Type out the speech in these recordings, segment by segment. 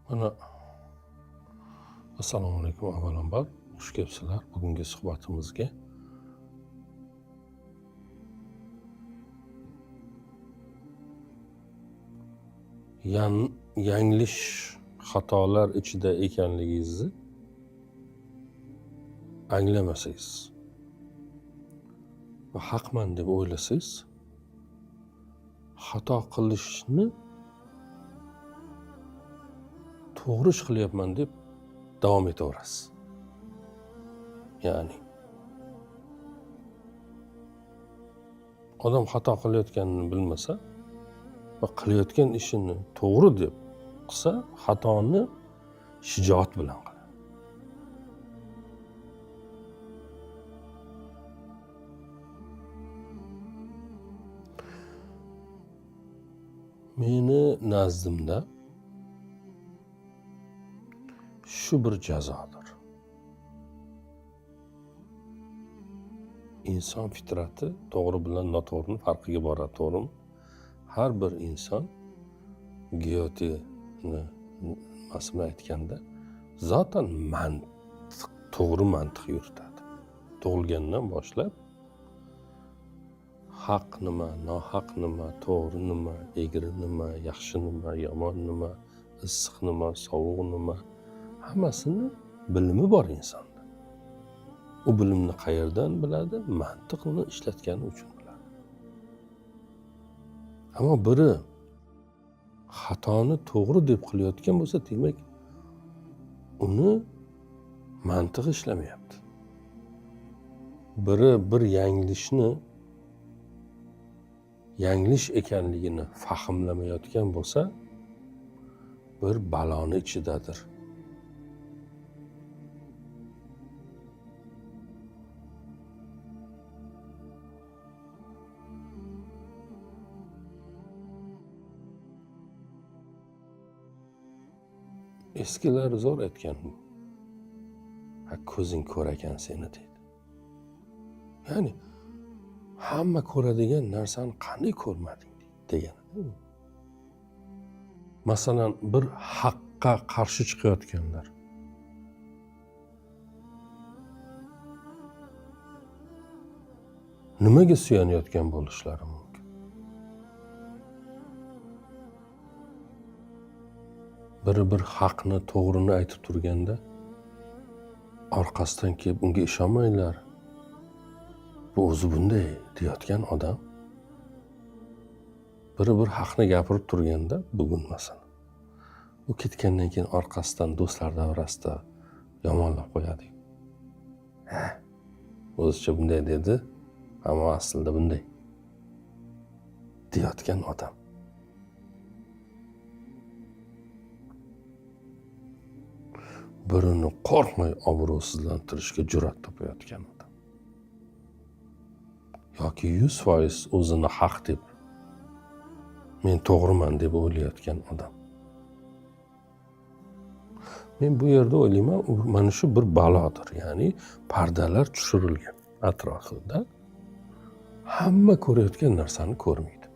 Mana assalomu alaykum avvalambor. Xush kelibsizlar bugungi suhbatimizga. Yanglish xatolar ichida ekanligingizni anglamasangiz va haqman deb o'ylasangiz, xato qilishni to'g'ri ish qilyapman deb davom etaverasiz. Ya'ni odam xato qilayotganini bilmasa va qilayotgan ishini to'g'ri deb qilsa, xatoni shijoat bilan qiladi. Meni nazdimda shu bir jazodir. İnson fitrati to'g'ri bilan noto'g'rining farqiga boradi, to'g'rimi? Har bir inson Gyote'ni masalani aytganda zotan to'g'ri mantiq yuritadi. Tug'ilgandan boshlab haq nima, nohaq nima, to'g'ri nima, egri nima, yaxshi nima, yomon nima, issiq nima, sovuq nima, hammasini bilimi bor insonda. U bilimni qayerdan biladi? Mantiqni ishlatgani uchun biladi. Ammo biri xatoni to'g'ri deb qilayotgan bo'lsa, demak uni mantiq ishlamayapti. Biri bir yanglish ekanligini fahmlamayotgan bo'lsa, bir baloni ichidadir. Eskilar zo'r aytgan. Ko'zing ko'r ekan seni deydi. Ya'ni hamma ko'radigan narsani qanday ko'rmading degani. Masalan, bir haqqa qarshi chiqayotganlar nimaga suyanayotgan bo'lishlari mumkin? Biri bir haqni, to'g'rini aytib turganda orqasidan kelib unga ishonmanglar, bu o'zi bunday deyotgan odam, biri bir haqni gapirib turganda, bugun masalan, u ketgandan keyin orqasidan do'stlar davrasida yomonlab qo'yadi. O'zicha bunday dedi, ammo aslida bunday deyotgan odam. Birini qo'rqmay obro'sizlantirishga jur'at topayotgan odam. Yoki 100% o'zini haq deb, men to'g'riman deb o'ylayotgan odam. Men bu yerda o'ylayman, mana shu bir balodir. Ya'ni pardalar tushirilgan atrofida. Hamma ko'rayotgan narsani ko'rmaydi.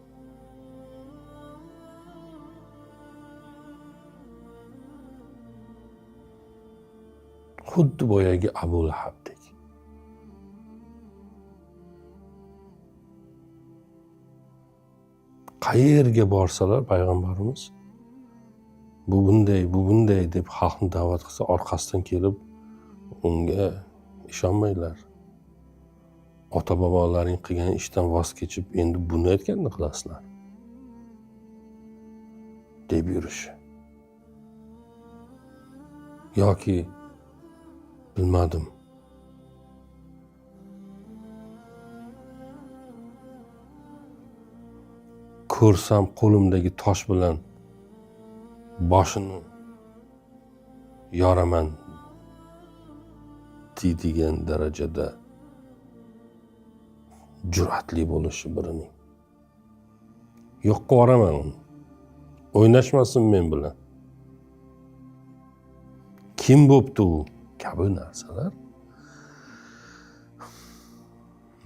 Xuddi boyagi Abu Lahabdek. Qayerga borsalar payg'ambarimiz bu bunday deb xalqni da'vat qilsa, orqasidan kelib unga ishonmanglar. Ota bobolaring qilgan ishdan voz kechib endi buni aytganda qilasizlar deb yurishi. Yoki bilmadim, ko'rsam qo'limdagi tosh bilan boshini yoraman deydigan darajada jur'atli bo'lishi birining. Yo'qqa boraman uni. O'ynashmasin men bilan. Kim bo'pti u? Kabi narsalar.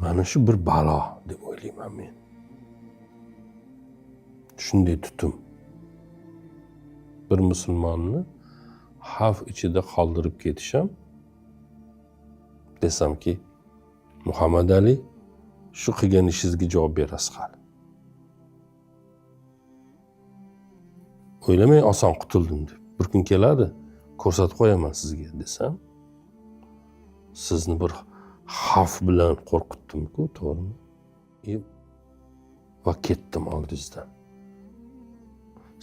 Mana shu bir balo deb o'ylayman men. Shunday tutum bir musulmonni xavf ichida qoldirib ketishim, desamki, Muhammad Ali, shu qilgan ishingizga javob berasiz hali. O'ylamang oson qutuldim deb. Bir kun keladi, ko'rsatib qo'yaman sizga desam, sizni bir xavf bilan qo'rqitdim-ku, to'g'rimi? Va ketdim oldingizdan.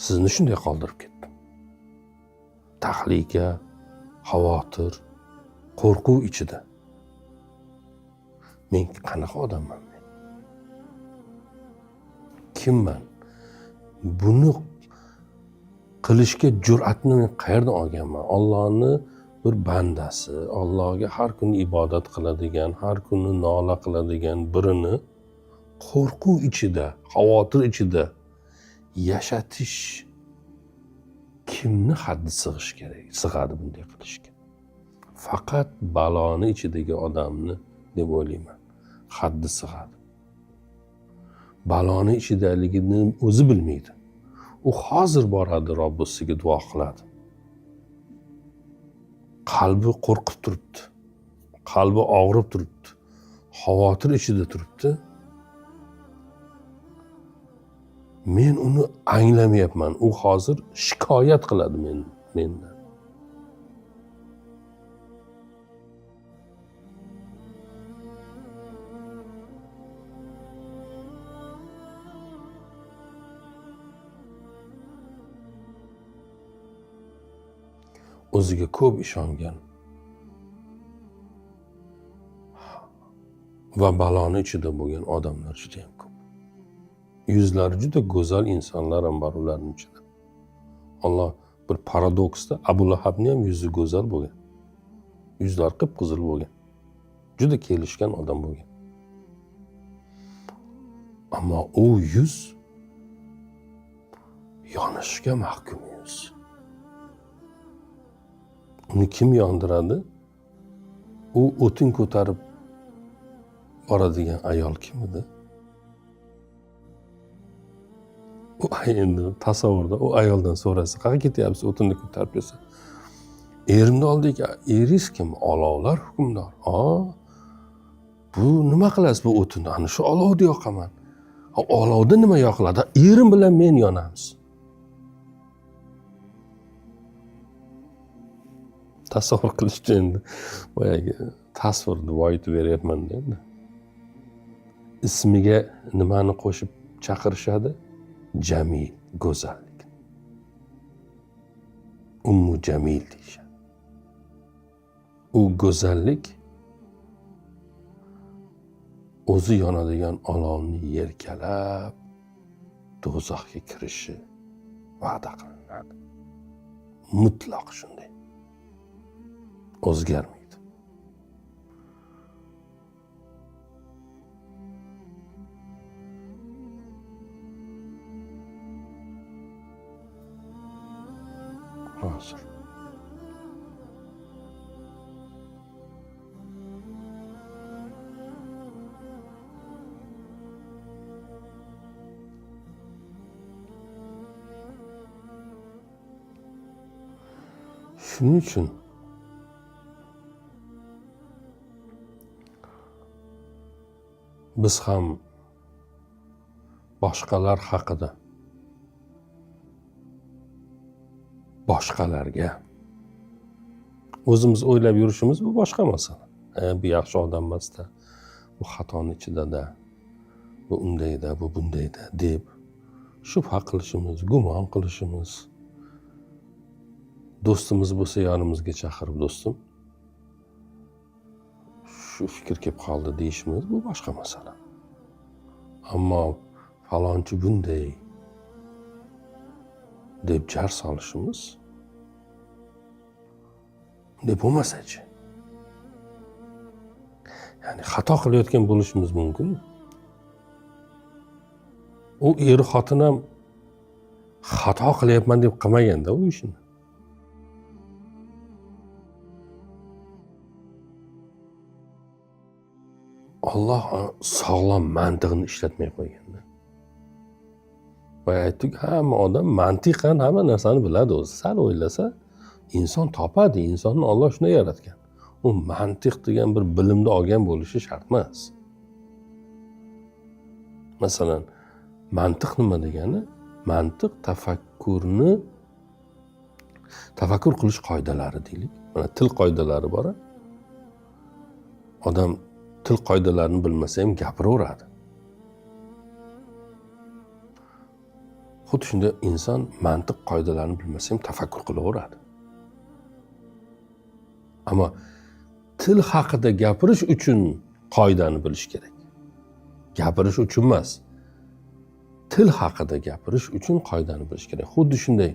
Sizni shunday qoldirib ketdim. Tahlika, xavotir, qo'rquv ichida. Men qanaqa odamman men? Kimman? Buni qilishga jur'atni men qayerdan olganman? Allohning bir bandasi, Allohga har kuni ibodat qiladigan, har kuni nola qiladigan birini qo'rquv ichida, xavotir ichida yashatish kimni haddi sig'ish kerak? Sig'adi bunday qilishga. Faqat baloni ichidagi odamni deb o'ylayman. Haddi sig'adi. Baloni ichidaligini o'zi bilmaydi. U hozir boradi, Robbisiga duo qiladi. Qalbi qo'rqib turibdi. Qalbi og'rib turibdi. Xavotir ichida turibdi. Men uni anglamayapman. U hozir shikoyat qiladi mendan. O'ziga ko'p ishongan va baloni ichida bo'lgan odamlar juda ham ko'p. Yuzlari juda go'zal insonlar ham bor ularning ichida. Alloh bir paradoksda Abu Lahabning ham yuzi go'zal bo'lgan. Yuzlari qip-qizil bo'lgan. Juda kelishgan odam bo'lgan. Ammo u yuz yonishga mahkum yuz. Uni kim yondiradi? U o'tin ko'tarib boradigan ayol kim edi? U endi tasavvurda u ayoldan so'rasa, qayerga ketyapsiz? O'tinni ko'tarib desa. Erimni oldiga, eringiz kim? Olovlar hukmdor. Bu nima qilasiz bu o'tinni? Ana shu olovni yoqaman. Olovda nima yoqiladi? Erim bilan men yonamiz. Tasavvur qilishcha endi boyagi tasvirni boyitib beryapman endi. Ismiga nimani qo'shib chaqirishadi? Jamil, go'zallik. Ummu Jamil deyishadi. U go'zallik o'zi yonadigan olovni yerkalab do'zaxga kirishi va'da qilinadi. Mutlaq shunday. O'zgarmaydi. Hozir. Shuning uchun biz ham boshqalar haqida, boshqalarga o'zimiz o'ylab yurishimiz bu boshqa masala. Bu yaxshi odam emasda, bu xatoni ichida-da, bu undayda, bu bundayda deb shubha qilishimiz, gumon qilishimiz, do'stimiz bo'lsa yonimizga chaqirib, do'stim, shu fikr kelib qoldi deyishimiz bu boshqa masala. Ammo falonchi bunday deb jar solishimiz bunday bo'lmasa-chi? Ya'ni xato qilayotgan bo'lishimiz mumkin. U er xotin ham xato qilyapman deb qilmaganda u ishini. Alloh sog'lom mantiqni ishlatmay qo'yganda. Va aytdik, hamma odam mantiqan hamma narsani biladi o'zi. Sal o'ylasa, inson topadi. Insonni Alloh shunday yaratgan. U mantiq degan bir bilimni olgan bo'lishi shart emas. Masalan, mantiq nima degani? Mantiq tafakkur qilish qoidalari deylik. Mana til qoidalari bor. Odam til qoidalarini bilmasa ham gapiraveradi. Xuddi shunday inson mantiq qoidalarini bilmasa ham tafakkur qilaveradi. Ammo til haqida gapirish uchun qoidani bilish kerak. Gapirish uchun emas. Til haqida gapirish uchun qoidani bilish kerak. Xuddi shunday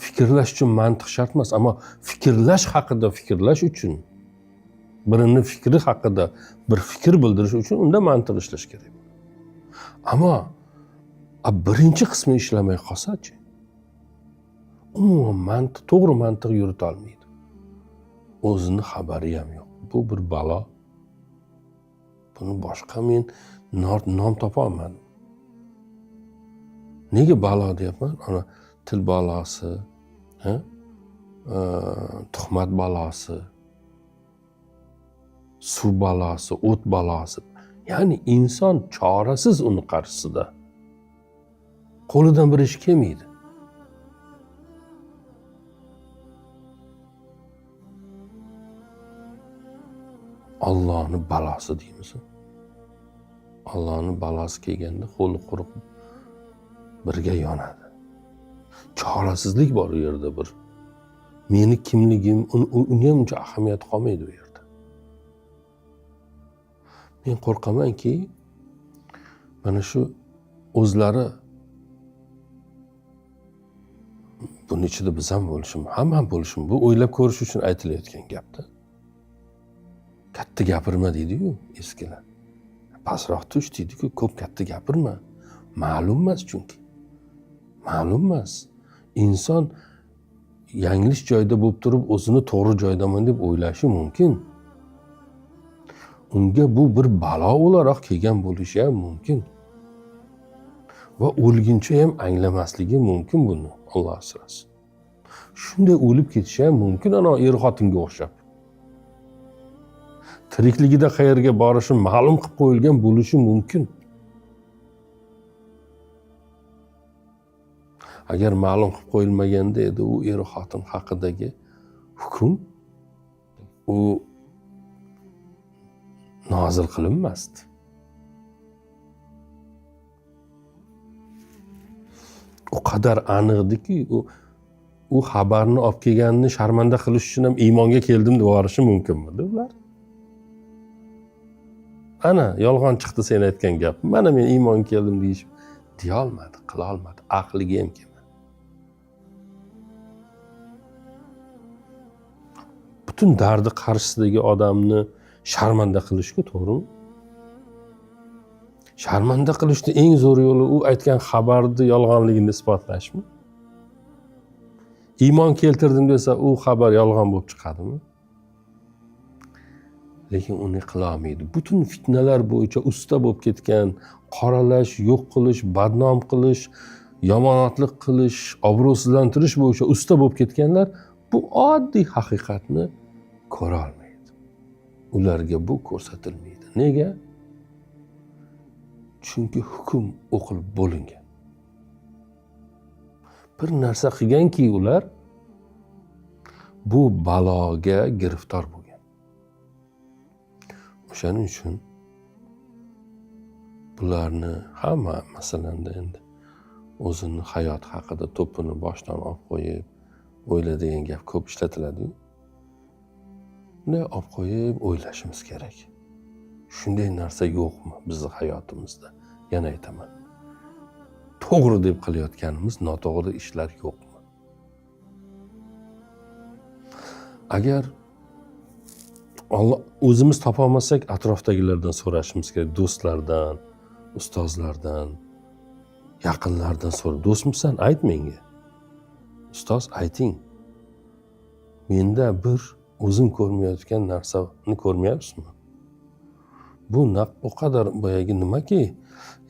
fikrlash uchun mantiq shart emas, ammo fikrlash haqida fikrlash uchun, birini fikri haqida bir fikr bildirish uchun unda mantiq ishlash kerak. Ammo birinchi qismi ishlamay qolsa-chi, umuman to'g'ri mantiq yurita olmaydi. O'zini xabari ham yo'q. Bu bir balo. Buni boshqa men nom topa olmadim. Nega balo deyapman? Ana til balosi, tuhmat balosi, suv balosi, o't balosi. Ya'ni inson chorasiz uni qarshisida. Qo'lidan bir ish kelmaydi. Allohning balosi deymiz. Allohning balosi kelganda qo'li quruq birga yonadi. Chorasizlik bor u yerda bir. Meni kimligim, uni ham uncha ahamiyati qolmaydi u yerda. Men qo'rqamanki, mana shu o'zlari bunun ichida biz ham bo'lishim, hamma bo'lishim, bu o'ylab ko'rish uchun aytilayotgan gapda. Katta gapirma deydi-ku eskilar. Pastroq tush deydi-ku, ko'p katta gapirma. Ma'lum emas chunki. Ma'lum emas. Inson yanglish joyda bo'lib turib o'zini to'g'ri joydaman deb o'ylashi mumkin. Unga bu bir balo o'laroq kelgan bo'lishi ham mumkin. Va o'lguncha ham anglamasligi mumkin buni, Alloh asrasin. Shunday o'lib ketishi ham mumkin ana er-xotinga o'xshab. Tirikligida qayerga borishi ma'lum qilib qo'yilgan bo'lishi mumkin. Agar ma'lum qilib qo'yilmaganda edi u er-xotin haqidagi hukm u nozil qilinmasdi. O qadar aniqdiki, u xabarni olib kelganini sharmanda qilish uchun ham iymonga keldim deb yuborishi mumkinmidi ular? Ana yolg'on chiqdi sen aytgan gap. Mana men iymonga keldim deya olmadi, qila olmadi, aqliga ham kelmadi. Butun dardi qarshisidagi odamni sharmanda qilishga to'g'rimi? Sharmanda qilishning eng zo'r yo'li u aytgan xabarni yolg'onligini isbotlashmi? Iymon keltirdim desa u xabar yolg'on bo'lib chiqadimi? Lekin uni qila olmaydi. Butun fitnalar bo'yicha usta bo'lib ketgan, qoralash, yo'q qilish, badnom qilish, yomonotlik qilish, obro'sizlantirish bo'yicha usta bo'lib ketganlar bu oddiy haqiqatni ko'ra olmaydi. Ularga bu ko'rsatilmaydi. Nega? Chunki hukm o'qilib bo'lingan. Bir narsa qilganki ular bu baloga giriftor bo'lgan. O'shaning uchun bularni hamma masalanda endi o'zini hayot haqida to'pini boshdan olib qo'yib o'yla degan gap ko'p ishlatiladi-ku. Bunday olib qo'yib o'ylashimiz kerak. Shunday narsa yo'qmi bizning hayotimizda? Yana aytaman. To'g'ri deb qilayotganimiz noto'g'ri ishlar yo'qmi? Agar o'zimiz topa olmasak, atrofdagilardan so'rashimiz kerak, do'stlardan, ustozlardan, yaqinlardan so'rab, do'stmisan? Ayt menga. Ustoz, ayting. Menda bir o'zim ko'rmayotgan narsani ko'rmayapsizmi? Bu o qadar boyagi nimaki,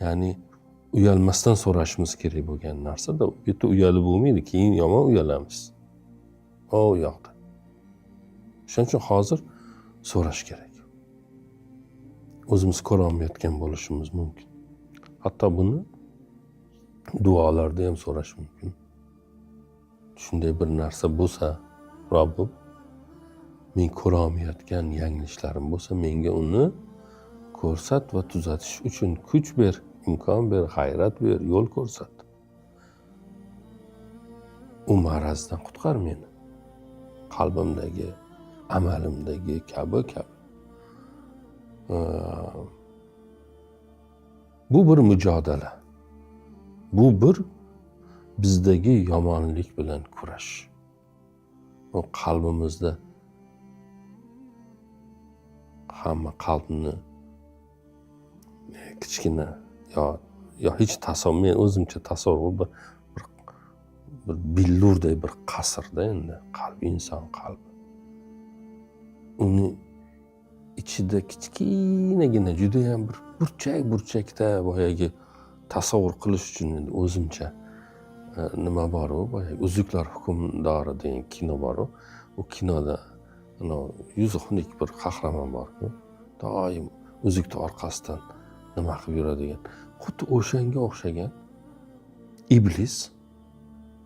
ya'ni uyalmasdan so'rashimiz kerak bo'lgan narsada, bu yerda uyalib bo'lmaydi, keyin yomon uyalamiz. o yoqda. Shuning uchun hozir so'rash kerak. O'zimiz ko'rolmayotgan bo'lishimiz mumkin. Hatto buni duolarda ham so'rash mumkin. Shunday bir narsa bo'lsa, Robbim, men ko'rolmayotgan yangilishlarim bo'lsa, menga uni ko'rsat va tuzatish uchun kuch ber, imkon ber, g'ayrat ber, yo'l ko'rsat. U marazdan qutqar meni. Qalbimdagi, amalimdagi kabi. Bu bir mujodala. Bu bir bizdagi yomonlik bilan kurash. O qalbimizda hamma qalbni kichkina yo hech tasavvur, men o'zimcha tasavvur bir billurday bir qasrda endi qalb, inson qalbi. Uni ichida kichkinagina judayam bir burchakda boyagi tasavvur qilish uchun endi o'zimcha nima bor u, boyagi Uzuklar hukmdori degan kino bor u. U kinoda yuzi xunuk bir qahramon bor-ku, doim uzukni orqasidan nima qilib yuradigan. Xuddi o'shanga o'xshagan iblis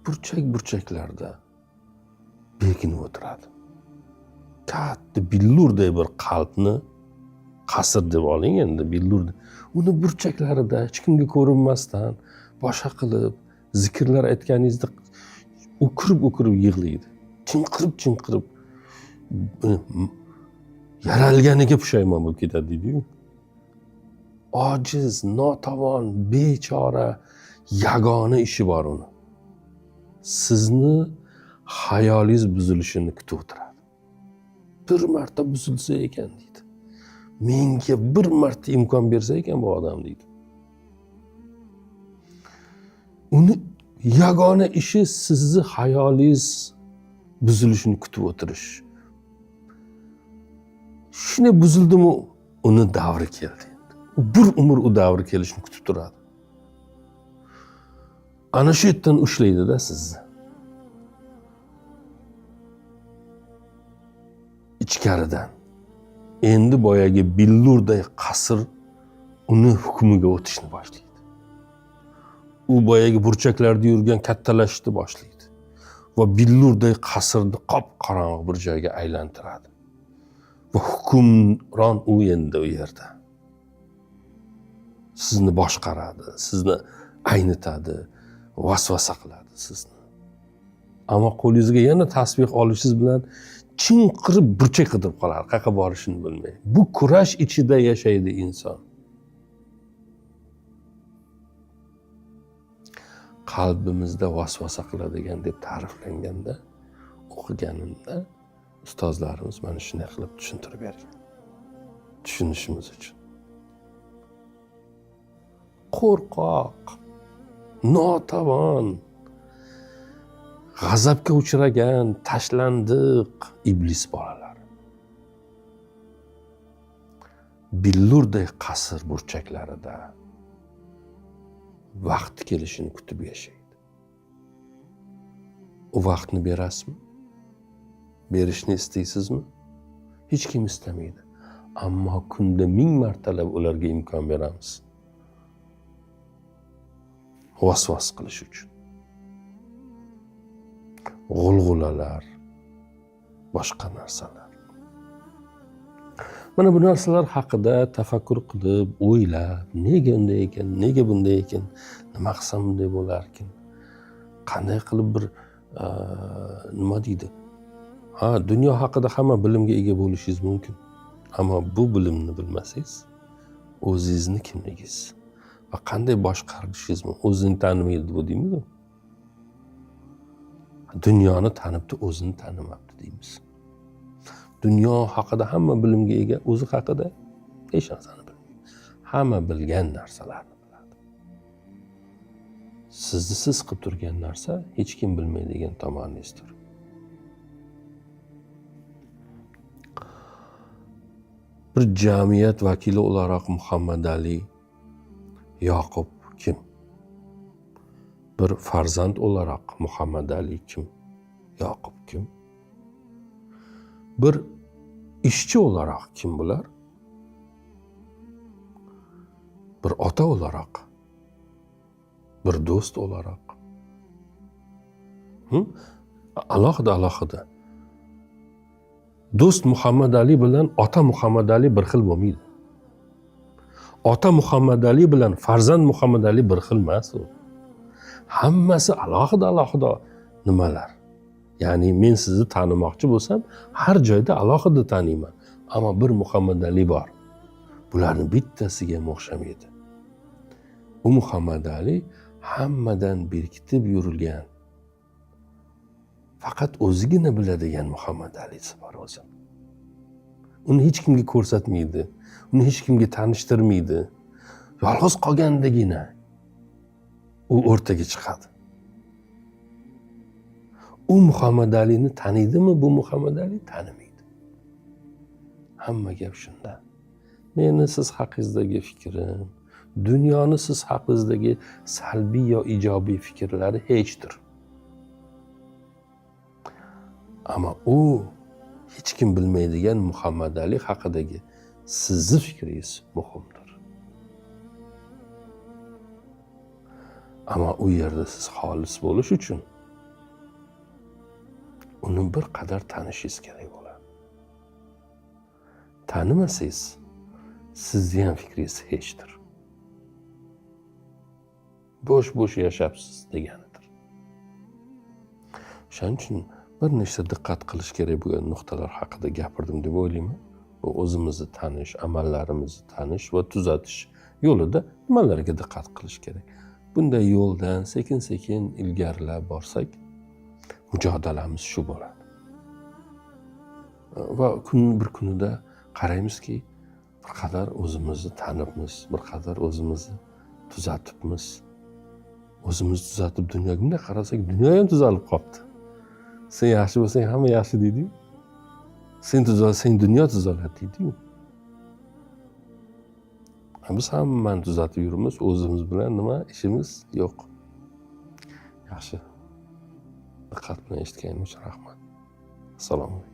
burchaklarda bekinib o'tiradi. Katta billurday bir qalbni, qasr deb oling endi, billur. Uni burchaklarida hech kimga ko'rinmasdan boshqa qilib zikrlar aytganingizda o'kirib yig'laydi. Chinqirib yaralganiga pushaymon bo'lib ketadi deydi-ku. Ojiz, notavon, bechora, yagona ishi bor uni. Sizni hayolingiz buzilishini kutib o'tiradi. Bir marta buzilsa ekan deydi. Menga bir marta imkon bersa ekan bu odam deydi. Uni yagona ishi sizni hayolingiz buzilishini kutib o'tirish. Shuni buzildimi, uni davri keldi. Bir umr u davri kelishini kutib turadi. Ana shu yerdan ushlaydi-da sizni. Ichkaridan. Endi boyagi billurday qasr uni hukmiga o'tishni boshlaydi. U boyagi burchaklarda yurgan kattalashishni boshlaydi. Va billurday qasrni qop-qorong'i bir joyga aylantiradi. Va hukmron u endi u yerda. Sizni boshqaradi, sizni aynitadi, vasvasa qiladi sizni. Ammo qo'lingizga yana tasbih olishingiz bilan chinqirib burchak qidirib qoladi, qayerga borishini bilmay. Bu kurash ichida yashaydi inson. Qalbimizda vasvasa qiladigan deb ta'riflanganda, o'qiganimda ustozlarimiz mana shunday qilib tushuntirib bergan. Tushunishimiz uchun. Qo'rqoq, notavon, g'azabga uchragan, tashlandiq iblis bolalari. Billurday qasr burchaklarida vaqt kelishini kutib yashaydi. U vaqtni berasizmi? Berishni istaysizmi? Hech kim istamaydi. Ammo kunda 1000 martalab ularga imkon beramiz. Vasvas qilish uchun. G'ulg'ulalar, boshqa narsalar. Mana bu narsalar haqida tafakkur qilib, o'ylab, nega unday ekan, nega bunday ekan, nima qilsam bunday bo'lar ekan, qanday qilib bir nima deydi? Dunyo haqida hamma bilimga ega bo'lishingiz mumkin. Ammo bu bilimni bilmasangiz, o'zingizni kimligingiz va qanday boshqarishingiz mumkin, o'zini tanimaydi bu deymiz. Dunyoni tanibdi, o'zini tanimabdi deymiz. Dunyo haqida hamma bilimga ega, o'zi haqida hech narsani bilmaydi. Hamma bilgan narsalarni biladi. Sizni siz qilib turgan narsa hech kim bilmaydigan tomoningizdir. Bir jamiyat vakili o'laroq Muhammad Ali Yoqub kim? Bir farzand o'laroq Muhammad Ali kim? Yoqub kim? bir ishchi olarak kim bular? Bir ota olarak, bir do'st olarak. Alohida. Do'st Muhammad Ali bilan ota Muhammad Ali bir xil bo'lmaydi. Ota Muhammad Ali bilan farzand Muhammad Ali bir xil emas u. Hammasi alohida nimalar. Ya'ni men sizni tanimoqchi bo'lsam, har joyda alohida taniyman. Ammo bir Muhammad Ali bor. Bularning bittasiga ham o'xshamaydi. U Muhammad Ali hammadan berkitib yurilgan, faqat o'zigina biladigan Muhammad Alisi bor o'zi. Uni hech kimga ko'rsatmaydi, uni hech kimga tanishtirmaydi. Yolg'iz qolgandagina u o'rtaga chiqadi. U Muhammad Alini taniydimi? Bu Muhammad Ali tanimaydi. Hamma gap shunda. Meni siz haqingizdagi fikrim, dunyoni siz haqingizdagi salbiy yo ijobiy fikrlari hechdir. Ammo u hech kim bilmaydigan Muhammad Ali haqidagi sizni fikringiz muhimdir. Ammo u yerda siz xolis bo'lish uchun uni bir qadar tanishingiz kerak bo'ladi. Tanimasangiz, sizni ham fikringiz hechdir. Bo'sh yashapsiz deganidir. Shuning uchun bir nechta diqqat qilish kerak bo'lgan nuqtalar haqida gapirdim deb o'ylayman. Bu o'zimizni tanish, amallarimizni tanish va tuzatish yo'lida nimalarga diqqat qilish kerak. Bunday yo'ldan sekin-sekin ilgarilab borsak, mujodalamiz shu bo'ladi. Va bir kunida qaraymizki, bir qadar o'zimizni tanibmiz, bir qadar o'zimizni tuzatibmiz. O'zimizni tuzatib dunyoga bunday qarasak, dunyo ham tuzalib qolibdi. Sen yaxshi bo'lsang, hamma yaxshi deydi-yu. Sen tuzalsang, dunyo tuzaladi deydi-yu. Biz hammani tuzatib yuribmiz, o'zimiz bilan nima ishimiz yo'q. Yaxshi. Diqqat bilan eshitganingiz uchun rahmat. Assalomu alaykum.